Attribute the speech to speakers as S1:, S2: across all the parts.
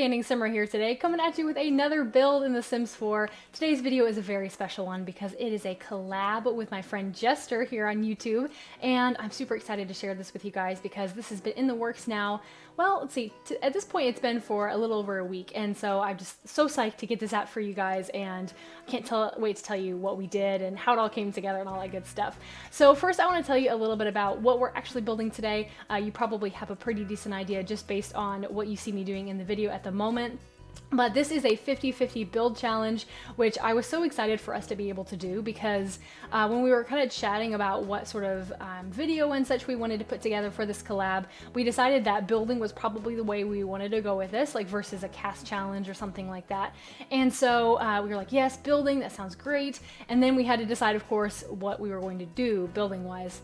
S1: Standing Simmer here today, coming at you with another build in The Sims 4. Today's video is a very special one because it is a collab with my friend Jester here on YouTube, and I'm super excited to share this with you guys because this has been in the works now. Well, let's see, at this point it's been for a little over a week, and so I'm just so psyched to get this out for you guys, and I can't wait to tell you what we did and how it all came together and all that good stuff. So first I want to tell you a little bit about what we're actually building today. You probably have a pretty decent idea just based on what you see me doing in the video at the moment. But this is a 50-50 build challenge, which I was so excited for us to be able to do because when we were kind of chatting about what sort of video and such we wanted to put together for this collab, we decided that building was probably the way we wanted to go with this, like versus a cast challenge or something like that. And so we were like, yes, building, that sounds great. And then we had to decide, of course, what we were going to do building-wise.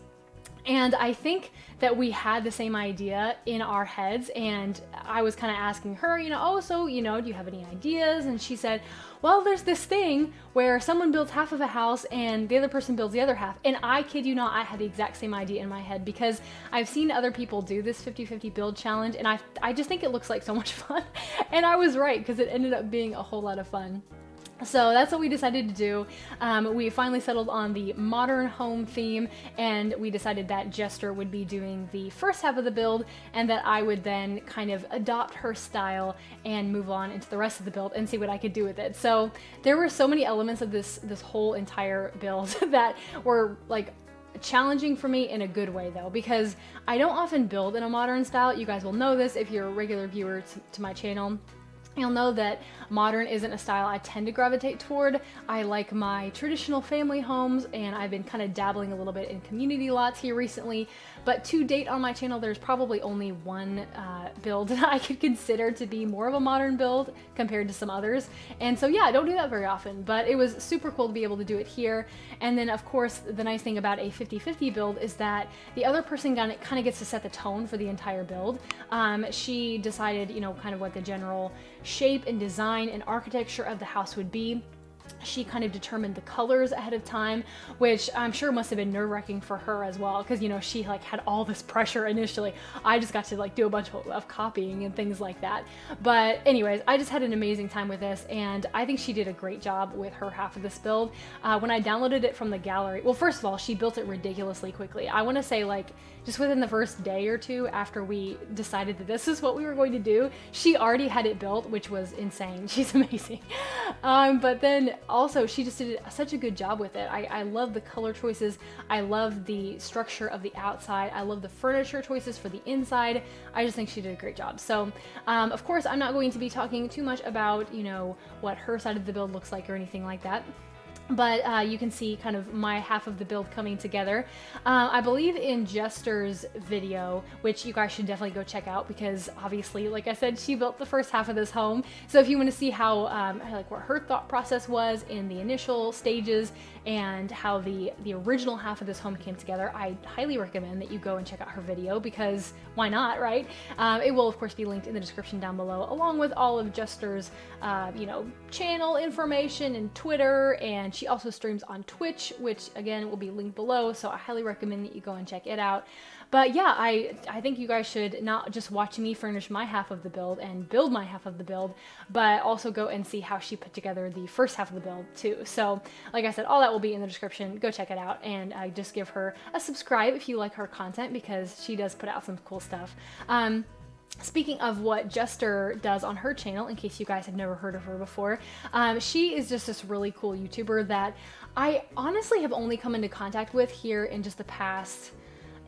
S1: And I think that we had the same idea in our heads, and I was kind of asking her, do you have any ideas? And she said, well, there's this thing where someone builds half of a house and the other person builds the other half. And I kid you not, I had the exact same idea in my head because I've seen other people do this 50-50 build challenge, and I just think it looks like so much fun. And I was right because it ended up being a whole lot of fun. So that's what we decided to do. We finally settled on the modern home theme, and we decided that Jester would be doing the first half of the build and that I would then kind of adopt her style and move on into the rest of the build and see what I could do with it. So there were so many elements of this whole entire build that were like challenging for me in a good way though, because I don't often build in a modern style. You guys will know this if you're a regular viewer to my channel. You'll know that modern isn't a style I tend to gravitate toward. I like my traditional family homes, and I've been kind of dabbling a little bit in community lots here recently, but to date on my channel there's probably only one build that I could consider to be more of a modern build compared to some others. And so yeah, I don't do that very often, but it was super cool to be able to do it here. And then of course the nice thing about a 50-50 build is that the other person kind of gets to set the tone for the entire build. She decided, kind of what the general shape and design and architecture of the house would be. She kind of determined the colors ahead of time, which I'm sure must have been nerve-wracking for her as well, because she had all this pressure initially. I just got to do a bunch of copying and things like that. But anyways, I just had an amazing time with this, and I think she did a great job with her half of this build. When I downloaded it from the gallery, well, first of all, she built it ridiculously quickly. I want to say just within the first day or two after we decided that this is what we were going to do, she already had it built, which was insane. She's amazing. But then also she just did such a good job with it. I love the color choices. I love the structure of the outside. I love the furniture choices for the inside. I just think she did a great job. So of course I'm not going to be talking too much about what her side of the build looks like or anything like that. But you can see kind of my half of the build coming together. I believe in Jester's video, which you guys should definitely go check out because obviously, like I said, she built the first half of this home. So if you want to see how, what her thought process was in the initial stages and how the original half of this home came together, I highly recommend that you go and check out her video because why not, right? It will of course be linked in the description down below, along with all of Jester's, channel information and Twitter, and she also streams on Twitch, which again will be linked below, so I highly recommend that you go and check it out. But yeah, I think you guys should not just watch me furnish my half of the build and build my half of the build, but also go and see how she put together the first half of the build too. So like I said, all that will be in the description. Go check it out, and just give her a subscribe if you like her content because she does put out some cool stuff. Speaking of what Jester does on her channel, in case you guys have never heard of her before, she is just this really cool YouTuber that I honestly have only come into contact with here in just the past,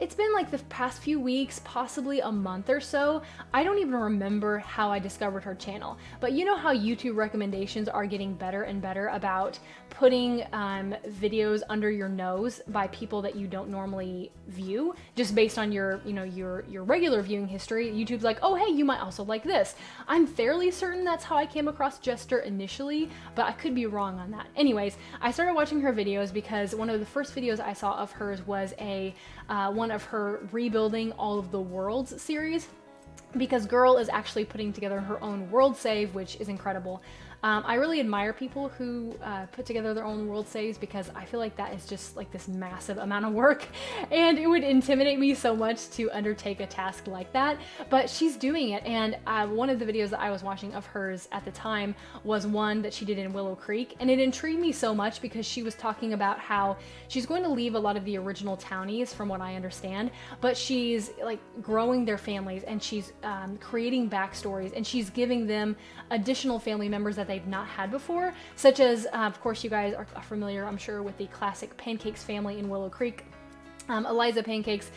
S1: it's been the past few weeks, possibly a month or so. I don't even remember how I discovered her channel, but you know how YouTube recommendations are getting better and better about putting videos under your nose by people that you don't normally view, just based on your regular viewing history. YouTube's like, oh hey, you might also like this. I'm fairly certain that's how I came across Jester initially, but I could be wrong on that. Anyways, I started watching her videos because one of the first videos I saw of hers was one of her rebuilding all of the worlds series, because girl is actually putting together her own world save, which is incredible. I really admire people who put together their own world saves, because I feel like that is just like this massive amount of work, and it would intimidate me so much to undertake a task like that. But she's doing it, and one of the videos that I was watching of hers at the time was one that she did in Willow Creek, and it intrigued me so much because she was talking about how she's going to leave a lot of the original townies, from what I understand, but she's like growing their families, and she's creating backstories, and she's giving them additional family members that they've not had before, such as of course you guys are familiar, I'm sure, with the classic Pancakes family in Willow Creek. Eliza Pancakes,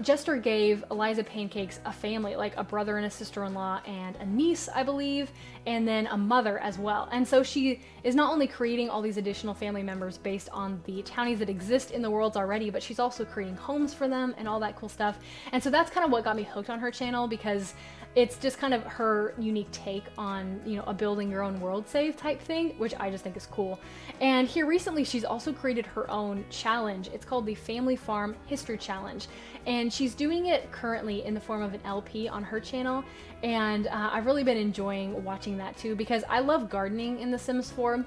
S1: Jester gave Eliza Pancakes a family, like a brother and a sister-in-law and a niece, I believe, and then a mother as well. And so she is not only creating all these additional family members based on the townies that exist in the worlds already, but she's also creating homes for them and all that cool stuff. And so that's kind of what got me hooked on her channel, because it's just kind of her unique take on, you know, a building your own world save type thing, which I just think is cool. And here recently, she's also created her own challenge. It's called the Family Farm History Challenge. And she's doing it currently in the form of an LP on her channel. And I've really been enjoying watching that too, because I love gardening in The Sims 4.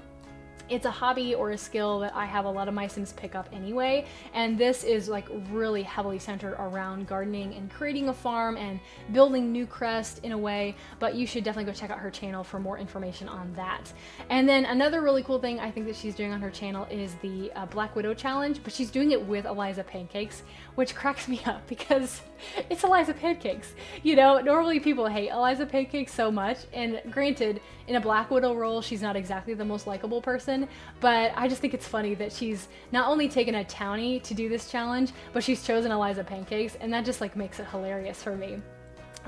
S1: It's a hobby or a skill that I have a lot of my Sims pick up anyway, and this is like really heavily centered around gardening and creating a farm and building New Crest in a way, but you should definitely go check out her channel for more information on that. And then another really cool thing I think that she's doing on her channel is the Black Widow challenge, but she's doing it with Eliza Pancakes, which cracks me up because it's Eliza Pancakes. You know, normally people hate Eliza Pancakes so much, and granted, in a Black Widow role, she's not exactly the most likable person, but I just think it's funny that she's not only taken a townie to do this challenge, but she's chosen Eliza Pancakes, and that just like makes it hilarious for me.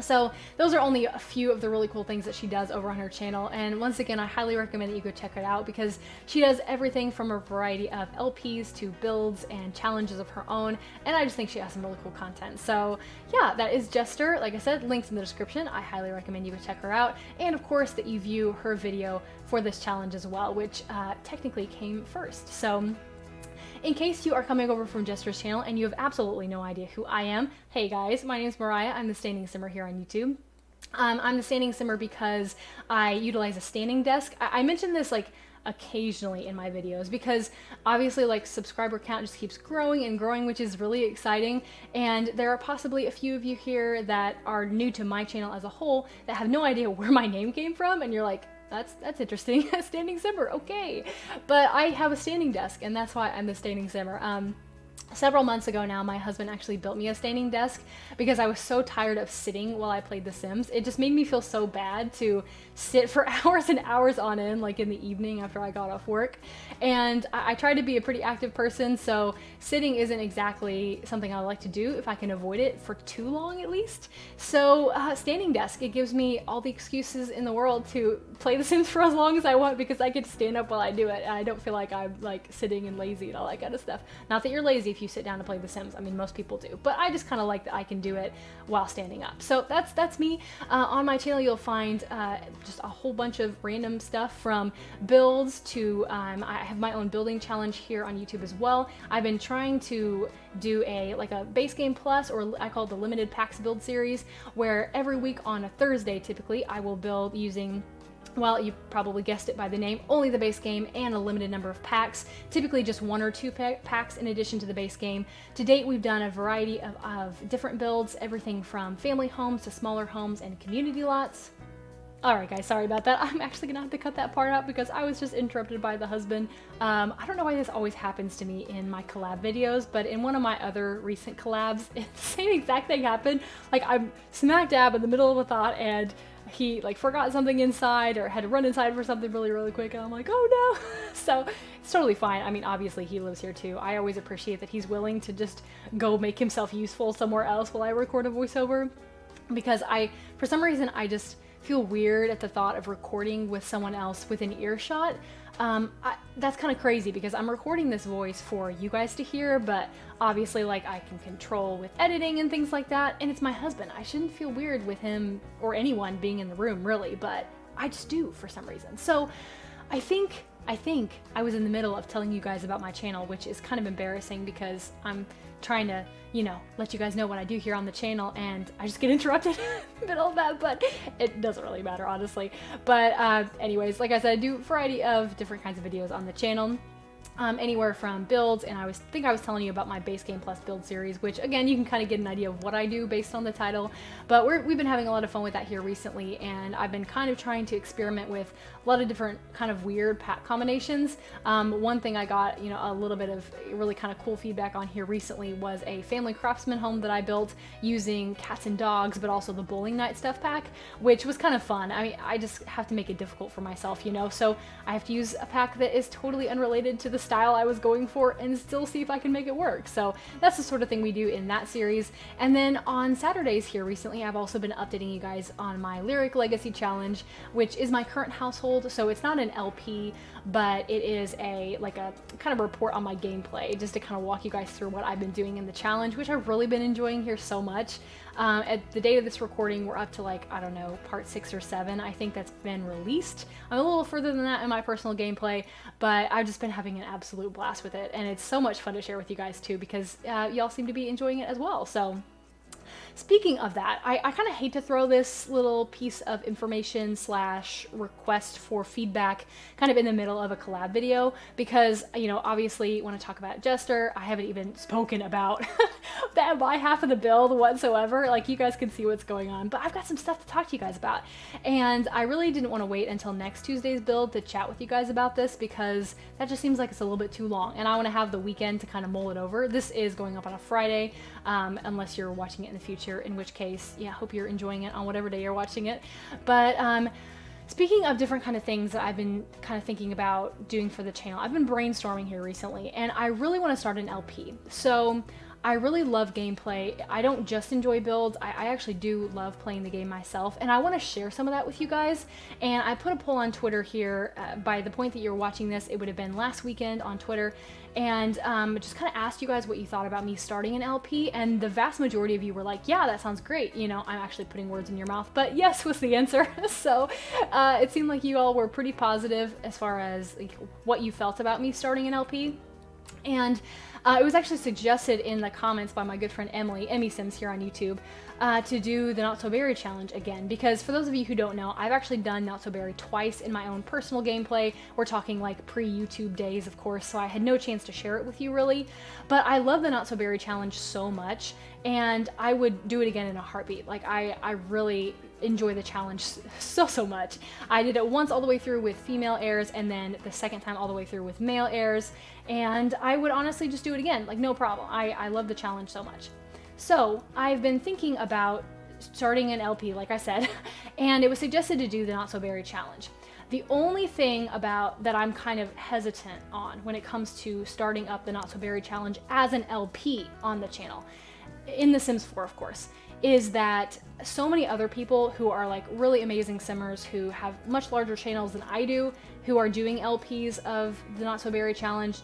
S1: So those are only a few of the really cool things that she does over on her channel, and once again I highly recommend that you go check it out, because she does everything from a variety of LPs to builds and challenges of her own, and I just think she has some really cool content. So yeah, that is Jester. Like I said, links in the description. I highly recommend you go check her out, and of course that you view her video for this challenge as well, which technically came first. So in case you are coming over from Jester's channel and you have absolutely no idea who I am, hey guys, my name is Mariah. I'm the Standing Simmer here on YouTube. I'm the Standing Simmer because I utilize a standing desk. I mention this like occasionally in my videos because obviously like subscriber count just keeps growing and growing, which is really exciting. And there are possibly a few of you here that are new to my channel as a whole that have no idea where my name came from, and you're like, that's interesting. Standing Simmer, okay. But I have a standing desk, and that's why I'm the Standing Simmer. Several months ago now, my husband actually built me a standing desk because I was so tired of sitting while I played The Sims. It just made me feel so bad to sit for hours and hours on end, like in the evening after I got off work. And I try to be a pretty active person, so sitting isn't exactly something I like to do if I can avoid it for too long at least. So standing desk, it gives me all the excuses in the world to play The Sims for as long as I want because I get to stand up while I do it, and I don't feel like I'm like sitting and lazy and all that kind of stuff. Not that you're lazy if you sit down to play The Sims. I mean, most people do, but I just kind of like that I can do it while standing up. So that's me. On my channel, you'll find just a whole bunch of random stuff from builds to I have my own building challenge here on YouTube as well. I've been trying to do a base game plus, or I call it the limited packs build series, where every week on a Thursday typically I will build using, well, you probably guessed it by the name, only the base game and a limited number of packs, typically just 1 or 2 packs in addition to the base game. To date, we've done a variety of different builds, everything from family homes to smaller homes and community lots. Alright guys, sorry about that. I'm actually gonna have to cut that part out because I was just interrupted by the husband. I don't know why this always happens to me in my collab videos, but in one of my other recent collabs, the same exact thing happened. Like, I'm smack dab in the middle of a thought and he like forgot something inside or had to run inside for something really quick, and I'm like, oh no. So it's totally fine. I mean, obviously he lives here too. I always appreciate that he's willing to just go make himself useful somewhere else while I record a voiceover, because for some reason I just feel weird at the thought of recording with someone else within earshot. That's kind of crazy because I'm recording this voice for you guys to hear, but obviously like I can control with editing and things like that, and it's my husband. I shouldn't feel weird with him or anyone being in the room really, but I just do for some reason. So I think I think I was in the middle of telling you guys about my channel, which is kind of embarrassing because I'm trying to, you know, let you guys know what I do here on the channel, and I just get interrupted in the middle of that, but it doesn't really matter, honestly. But anyways, like I said, I do a variety of different kinds of videos on the channel. Anywhere from builds, and I think I was telling you about my base game plus build series, which again, you can kind of get an idea of what I do based on the title, but we've been having a lot of fun with that here recently, and I've been kind of trying to experiment with a lot of different kind of weird pack combinations. One thing I got, you know, a little bit of really kind of cool feedback on here recently was a family craftsman home that I built using cats and dogs, but also the bowling night stuff pack, which was kind of fun. I mean, I just have to make it difficult for myself, you know, so I have to use a pack that is totally unrelated to the style I was going for and still see if I can make it work. So that's the sort of thing we do in that series. And then on Saturdays here recently, I've also been updating you guys on my Lyric Legacy Challenge, which is my current household. So it's not an LP, but it is a kind of report on my gameplay, just to kind of walk you guys through what I've been doing in the challenge, which I've really been enjoying here so much. At the date of this recording, we're up to like, I don't know, part 6 or 7. I think that's been released. I'm a little further than that in my personal gameplay, but I've just been having an absolute blast with it. And it's so much fun to share with you guys too, because y'all seem to be enjoying it as well. So speaking of that, I kind of hate to throw this little piece of information / request for feedback kind of in the middle of a collab video, because, you know, obviously when I talk about Jester, I haven't even spoken about my half of the build whatsoever. Like, you guys can see what's going on, but I've got some stuff to talk to you guys about, and I really didn't want to wait until next Tuesday's build to chat with you guys about this, because that just seems like it's a little bit too long, and I want to have the weekend to kind of mull it over. This is going up on a Friday, unless you're watching it in the future, in which case, yeah, hope you're enjoying it on whatever day you're watching it. But speaking of different kind of things that I've been kind of thinking about doing for the channel, I've been brainstorming here recently, and I really want to start an LP. So I really love gameplay. I don't just enjoy builds, I actually do love playing the game myself, and I want to share some of that with you guys. And I put a poll on Twitter here. By the point that you're watching this, it would have been last weekend on Twitter, and just kind of asked you guys what you thought about me starting an LP, and the vast majority of you were like, yeah, that sounds great. You know, I'm actually putting words in your mouth, but yes was the answer. So it seemed like you all were pretty positive as far as like what you felt about me starting an LP. And it was actually suggested in the comments by my good friend Emmy Sims here on YouTube to do the Not So Berry challenge again, because for those of you who don't know, I've actually done Not So Berry twice in my own personal gameplay. We're talking like pre-YouTube days, of course, so I had no chance to share it with you really, but I love the Not So Berry challenge so much, and I would do it again in a heartbeat. Like, I really enjoy the challenge so much. I did it once all the way through with female heirs, and then the second time all the way through with male heirs, and I would honestly just do it again, like no problem. I love the challenge so much. So I've been thinking about starting an LP, like I said, and it was suggested to do the Not So Berry challenge. The only thing about that I'm kind of hesitant on when it comes to starting up the Not So Berry challenge as an LP on the channel, in The Sims 4 of course, is that so many other people who are like really amazing simmers who have much larger channels than I do, who are doing LPs of the Not So Berry challenge,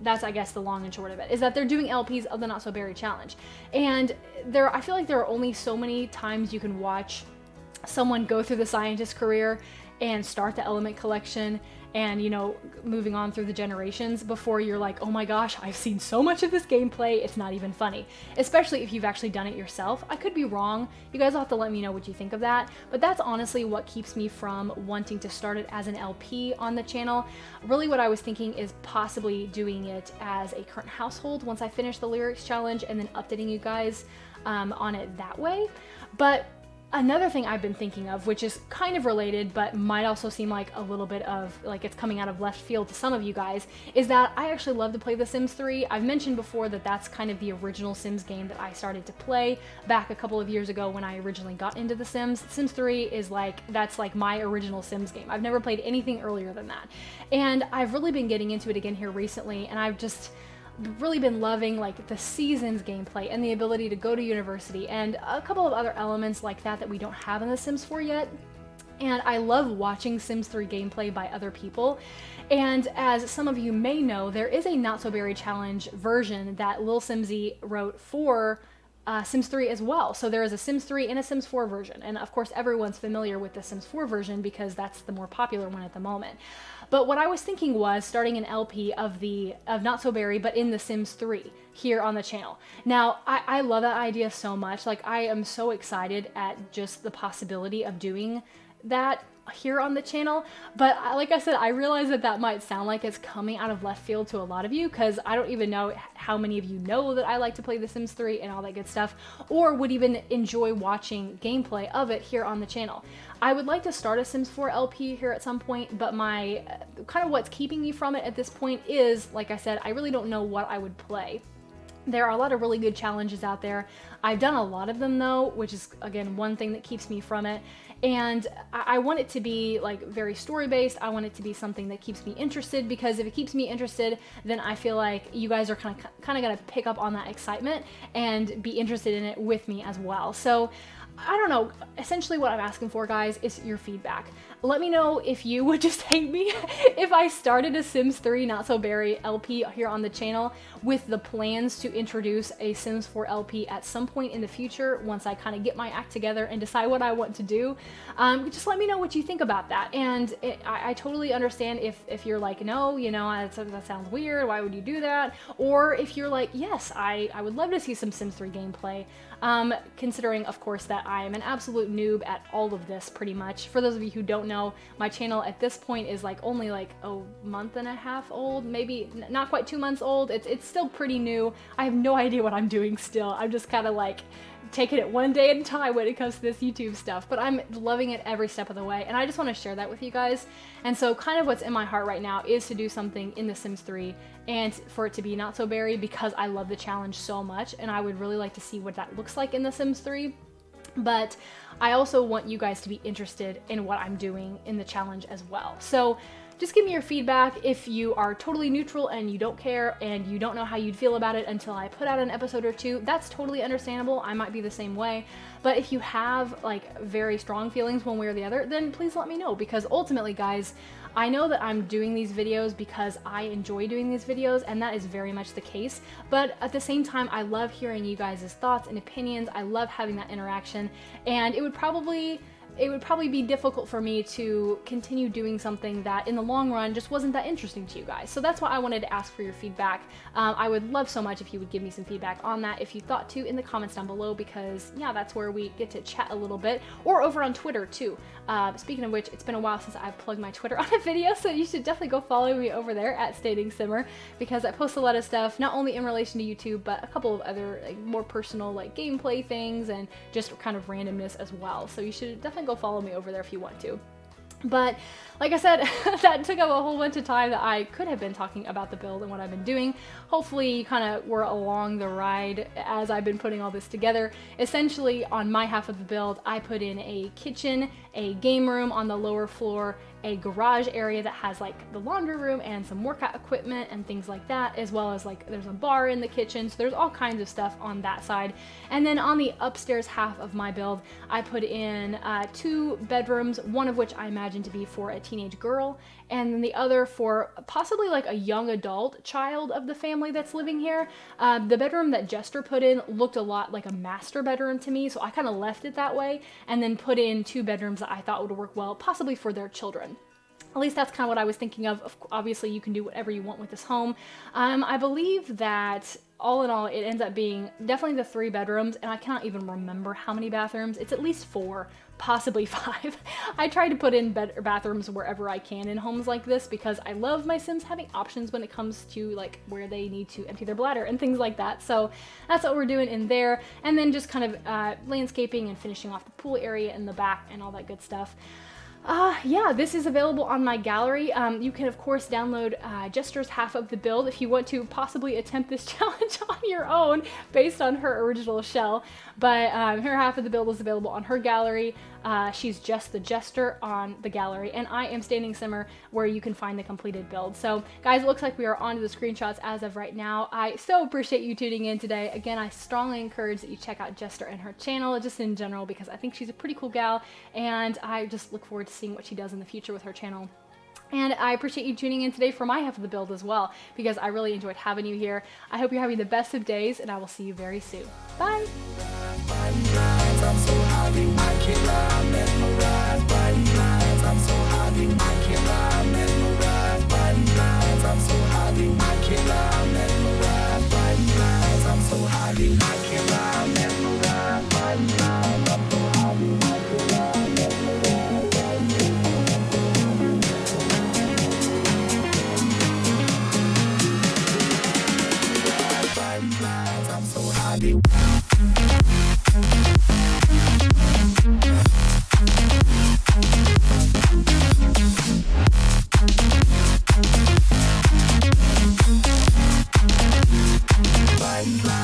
S1: that's, I guess, the long and short of it, is that they're doing LPs of the Not So Berry challenge. And I feel like there are only so many times you can watch someone go through the scientist career and start the element collection and, you know, moving on through the generations before you're like, oh my gosh, I've seen so much of this gameplay, it's not even funny. Especially if you've actually done it yourself. I could be wrong. You guys will have to let me know what you think of that. But that's honestly what keeps me from wanting to start it as an LP on the channel. Really what I was thinking is possibly doing it as a current household once I finish the lyrics challenge, and then updating you guys on it that way. But another thing I've been thinking of, which is kind of related, but might also seem like a little bit of, like it's coming out of left field to some of you guys, is that I actually love to play The Sims 3. I've mentioned before that that's kind of the original Sims game that I started to play back a couple of years ago when I originally got into The Sims. Sims 3 is like, that's like my original Sims game. I've never played anything earlier than that. And I've really been getting into it again here recently, and I've just really been loving like the seasons gameplay and the ability to go to university and a couple of other elements like that we don't have in The Sims 4 yet. And I love watching Sims 3 gameplay by other people. And as some of you may know, there is a Not So Berry challenge version that Lil Simsy wrote for Sims 3 as well. So there is a Sims 3 and a Sims 4 version. And of course, everyone's familiar with the Sims 4 version because that's the more popular one at the moment. But what I was thinking was starting an LP of Not So Berry, but in the Sims 3 here on the channel. Now, I love that idea so much. Like, I am so excited at just the possibility of doing that here on the channel, but like I said, I realize that that might sound like it's coming out of left field to a lot of you, because I don't even know how many of you know that I like to play The Sims 3 and all that good stuff, or would even enjoy watching gameplay of it here on the channel. I would like to start a Sims 4 LP here at some point, but my kind of what's keeping me from it at this point is, like I said, I really don't know what I would play. There are a lot of really good challenges out there. I've done a lot of them though, which is again one thing that keeps me from it. And I want it to be like very story based. I want it to be something that keeps me interested, because if it keeps me interested, then I feel like you guys are kind of gonna pick up on that excitement and be interested in it with me as well. So I don't know, essentially what I'm asking for, guys, is your feedback. Let me know if you would just hate me if I started a Sims 3 Not So Berry LP here on the channel with the plans to introduce a Sims 4 LP at some point in the future once I kind of get my act together and decide what I want to do. Just let me know what you think about that. And I totally understand if you're like, no, you know, that sounds weird, why would you do that? Or if you're like, yes, I would love to see some Sims 3 gameplay. Considering, of course, that I am an absolute noob at all of this pretty much. For those of you who don't know, my channel at this point is like only like a month and a half old, maybe not quite 2 months old. It's still pretty new. I have no idea what I'm doing still. I'm just kind of like taking it one day at a time when it comes to this YouTube stuff, but I'm loving it every step of the way, and I just want to share that with you guys. And so kind of what's in my heart right now is to do something in The Sims 3 and for it to be Not So Berry, because I love the challenge so much and I would really like to see what that looks like in The Sims 3. But I also want you guys to be interested in what I'm doing in the challenge as well. So just give me your feedback. If you are totally neutral and you don't care and you don't know how you'd feel about it until I put out an episode or two, that's totally understandable. I might be the same way. But if you have like very strong feelings one way or the other, then please let me know, because ultimately, guys, I know that I'm doing these videos because I enjoy doing these videos, and that is very much the case. But at the same time, I love hearing you guys' thoughts and opinions. I love having that interaction, and it would probably be difficult for me to continue doing something that in the long run just wasn't that interesting to you guys. So that's why I wanted to ask for your feedback. I would love so much if you would give me some feedback on that, if you thought to, in the comments down below, because yeah, that's where we get to chat a little bit, or over on Twitter too. Speaking of which, it's been a while since I've plugged my Twitter on a video, so you should definitely go follow me over there at standingsimmer, because I post a lot of stuff, not only in relation to YouTube, but a couple of other like more personal like gameplay things and just kind of randomness as well. So you should definitely go follow me over there if you want to. But like I said, that took up a whole bunch of time that I could have been talking about the build and what I've been doing. Hopefully you kind of were along the ride as I've been putting all this together. Essentially, on my half of the build, I put in a kitchen, a game room on the lower floor, a garage area that has like the laundry room and some workout equipment and things like that, as well as like there's a bar in the kitchen, so there's all kinds of stuff on that side. And then on the upstairs half of my build, I put in 2 bedrooms, one of which I imagine to be for a teenage girl, and then the other for possibly like a young adult child of the family that's living here. The bedroom that Jester put in looked a lot like a master bedroom to me, so I kind of left it that way, and then put in 2 bedrooms that I thought would work well, possibly for their children. At least that's kind of what I was thinking of. Obviously, you can do whatever you want with this home. I believe that all in all, it ends up being definitely the 3 bedrooms, and I cannot even remember how many bathrooms. It's at least 4, possibly 5. I try to put in bathrooms wherever I can in homes like this, because I love my Sims having options when it comes to like where they need to empty their bladder and things like that. So that's what we're doing in there. And then just kind of landscaping and finishing off the pool area in the back and all that good stuff. Yeah, this is available on my gallery. You can, of course, download Jester's half of the build if you want to possibly attempt this challenge on your own based on her original shell. But her half of the build is available on her gallery. She's just the Jester on the gallery, and I am Standing Simmer, where you can find the completed build. So, guys, it looks like we are on to the screenshots as of right now. I so appreciate you tuning in today. Again, I strongly encourage that you check out Jester and her channel, just in general, because I think she's a pretty cool gal, and I just look forward to seeing what she does in the future with her channel. And I appreciate you tuning in today for my half of the build as well, because I really enjoyed having you here. I hope you're having the best of days, and I will see you very soon. Bye!
S2: I'm so happy, I can't lie, I'm mesmerized by these lines. I'm so happy, I can't lie, I'm mesmerized by these lines. I'm so happy, I can't lie, I'm mesmerized by these lines. I'm so happy, I can't lie, I'm mesmerized by these lines. I'm so happy, I can't lie, I'm mesmerized by these lines. I'm so happy. Bye.